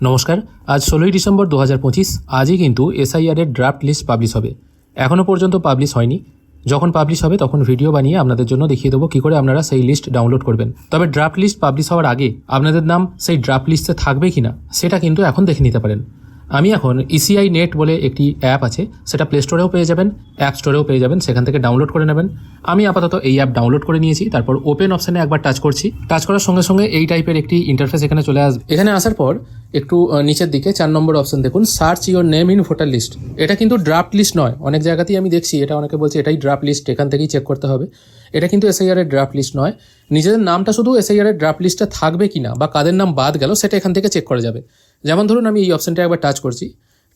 নমস্কার, আজ 16ই ডিসেম্বর 2025। আজই কিন্তু এসআইআরের ড্রাফট লিস্ট পাবলিশ হবে। এখনও পর্যন্ত পাবলিশ হয়নি। যখন পাবলিশ হবে তখন ভিডিও বানিয়ে আপনাদের জন্য দেখিয়ে দেবো কী করে আপনারা সেই লিস্ট ডাউনলোড করবেন। তবে ড্রাফট লিস্ট পাবলিশ হওয়ার আগে আপনাদের নাম সেই ড্রাফট লিস্টে থাকবে কি না সেটা কিন্তু এখন দেখে নিতে পারেন। আমি এখন ইসিআই নেট বলে একটি অ্যাপ আছে, সেটা প্লে স্টোরেও পেয়ে যাবেন, অ্যাপ স্টোরেও পেয়ে যাবেন, সেখান থেকে ডাউনলোড করে নেবেন। আমি আপাতত এই অ্যাপ ডাউনলোড করে নিয়েছি। তারপর ওপেন অপশানে একবার টাচ করছি। টাচ করার সঙ্গে সঙ্গে এই টাইপের একটি ইন্টারফেস এখানে চলে আসবে। এখানে আসার পর একটু নিচের দিকে 4 নম্বর অপশন দেখুন, search your name in voter list. এটা কিন্তু ড্রাফট লিস্ট নয়, অনেক জায়গাতেই আমি দেখছি এটা অনেকে বলছে এটাই ড্রাফট লিস্ট, এখান থেকেই চেক করতে হবে। এটা কিন্তু এসআইআরের ড্রাফট লিস্ট নয়। নিজেদের নামটা শুধু এসআইআরের ড্রাফট লিস্টে থাকবে কিনা বা কাদের নাম বাদ গেল সেটা এখান থেকে চেক করা যাবে। যেমন ধরুন আমি এই অপশনটা একবার টাচ করছি।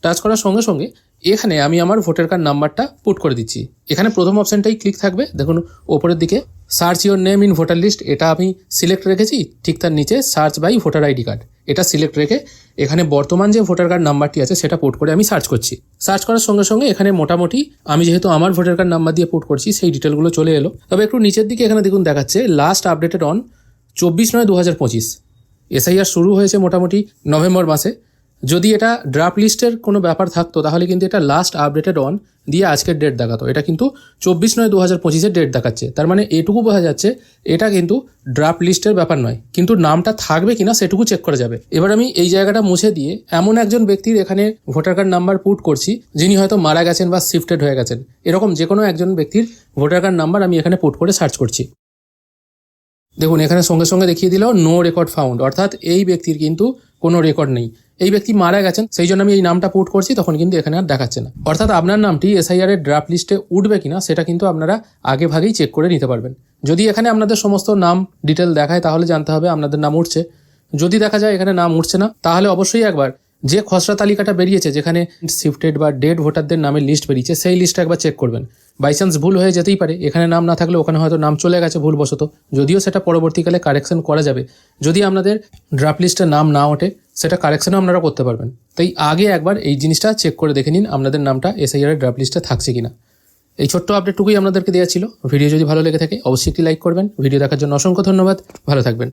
টাচ করার সঙ্গে সঙ্গে এখানে আমি আমার ভোটার কার্ড নাম্বারটা পুট করে দিচ্ছি। এখানে প্রথম অপশানটাই ক্লিক থাকবে, দেখুন ওপরের দিকে search your name in voter list, এটা আমি সিলেক্ট রেখেছি। ঠিক তার নিচে search by voter ID card, এটা সিলেক্ট রেখে এখানে বর্তমান যে ভোটার কার্ড নাম্বারটি আছে সেটা পুট করে আমি সার্চ করছি। সার্চ করার সঙ্গে সঙ্গে এখানে মোটামুটি আমি যেহেতু আমার ভোটার কার্ড নাম্বার দিয়ে পুট করছি সেই ডিটেলগুলো চলে এলো। তবে একটু নিচের দিকে এখানে দেখুন দেখাচ্ছে লাস্ট আপডেটেড অন 24/9/2025। এসআইআর শুরু হয়েছে মোটামুটি নভেম্বর মাসে। যদি এটা ড্রাফট লিস্টের কোনো ব্যাপার থাকতো তাহলে কিন্তু এটা লাস্ট আপডেটেড অন দিয়ে আজকের ডেট দেখাতো। এটা কিন্তু 24/9/2025 ডেট দেখাচ্ছে। তার মানে এটুকু বোঝা যাচ্ছে এটা কিন্তু ড্রাফট লিস্টের ব্যাপার নয়, কিন্তু নামটা থাকবে কিনা সেটুকু চেক করা যাবে। এবার আমি এই জায়গাটা মুছে দিয়ে এমন একজন ব্যক্তির এখানে ভোটার কার্ড নাম্বার পুট করছি যিনি হয়তো মারা গেছেন বা শিফটেড হয়ে গেছেন, এরকম যে কোনো একজন ব্যক্তির ভোটার কার্ড নাম্বার আমি এখানে পুট করে সার্চ করছি। দেখুন এখানে সঙ্গে সঙ্গে দেখিয়ে দিল নো রেকর্ড ফাউন্ড, অর্থাৎ এই ব্যক্তির কিন্তু কোনো রেকর্ড নেই, এই ব্যক্তি মারা গেছেন, সেই জন্য আমি এই নামটা পুট করছি, তখন কিন্তু এখানে আর দেখাচ্ছে না। অর্থাৎ আপনার নামটি এসআইআর এর ড্রাফট লিস্টে উঠবে কিনা সেটা কিন্তু আপনারা আগে ভাগেই চেক করে নিতে পারবেন। যদি এখানে আপনাদের সমস্ত নাম ডিটেল দেখায় তাহলে জানতে হবে আপনাদের নাম উঠছে। যদি দেখা যায় এখানে নাম উঠছে না তাহলে অবশ্যই একবার যে খসড়া তালিকাটা বেরিয়েছে যেখানে শিফটেড বা ডেড ভোটারদের নামের লিস্ট বেরিয়েছে সেই লিস্টটা একবার চেক করবেন। বাইচান্স ভুল হয়ে যেতেই পারে, এখানে নাম না থাকলে ওখানে হয়তো নাম চলে গেছে ভুলবশত, যদিও সেটা পরবর্তীকালে কারেকশন করা যাবে। যদি আপনাদের ড্রাফট লিস্টে নাম না ওঠে সেটা কারেকশনও আপনারা করতে পারবেন। তাই আগে একবার এই জিনিসটা চেক করে দেখে নিন আপনাদের নামটা এসআইআর এর ড্রাফট লিস্টে থাকছে কিনা। এই ছোট্ট আপডেটটুকুই আপনাদেরকে দেওয়া ছিল। ভিডিও যদি ভালো লেগে থাকে অবশ্যই একটি লাইক করবেন। ভিডিও দেখার জন্য অসংখ্য ধন্যবাদ, ভালো থাকবেন।